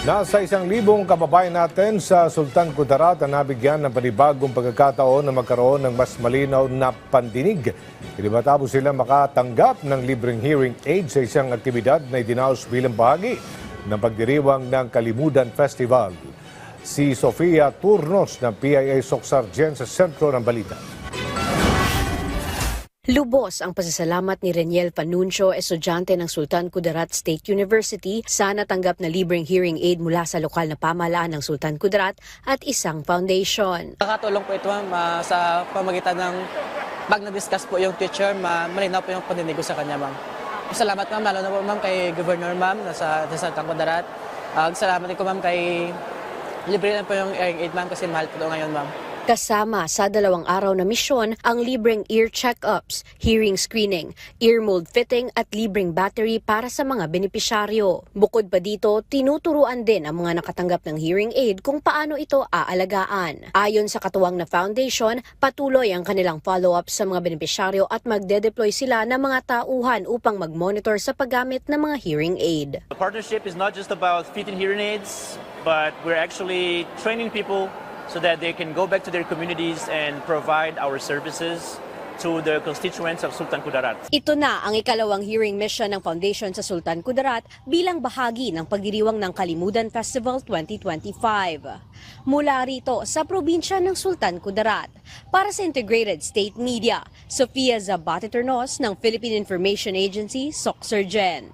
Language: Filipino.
Nasa 1,000 kababayan natin sa Sultan Kudarat ang nabigyan ng panibagong pagkakataon na magkaroon ng mas malinaw na pandinig. Hindi matapos sila makatanggap ng libreng hearing aid sa isang aktibidad na idinaos bilang bahagi ng pagdiriwang ng Kalimudan Festival. Si Sofia Turnos ng PIA Socsargen sa sentro ng balita. Lubos ang pasasalamat ni Reniel Panuncio, estudyante ng Sultan Kudarat State University, sa natanggap na libreng hearing aid mula sa lokal na pamahalaan ng Sultan Kudarat at isang foundation. Nakatulong po ito ma'am sa pamagitan ng pag na-discuss po yung teacher, malinaw po yung pandinig ko sa kanya ma'am. Salamat ma'am, lalo na po ma'am kay Governor ma'am sa Sultan Kudarat. Salamat din ko ma'am kay libre na po yung hearing aid ma'am kasi mahal po ito ngayon ma'am. Kasama sa 2 araw na misyon ang libreng ear check-ups, hearing screening, ear mold fitting at libreng battery para sa mga benepisyaryo. Bukod pa dito, tinuturuan din ang mga nakatanggap ng hearing aid kung paano ito aalagaan. Ayon sa katuwang na foundation, patuloy ang kanilang follow-up sa mga benepisyaryo at magde-deploy sila ng mga tauhan upang mag-monitor sa paggamit ng mga hearing aid. The partnership is not just about fitting hearing aids, but we're actually training people so that they can go back to their communities and provide our services to the constituents of Sultan Kudarat. Ito na ang ikalawang hearing mission ng Foundation sa Sultan Kudarat bilang bahagi ng pagdiriwang ng Kalimudan Festival 2025. Mula rito sa probinsya ng Sultan Kudarat, para sa Integrated State Media, Sofia Zabate Turnos ng Philippine Information Agency, Socsargen.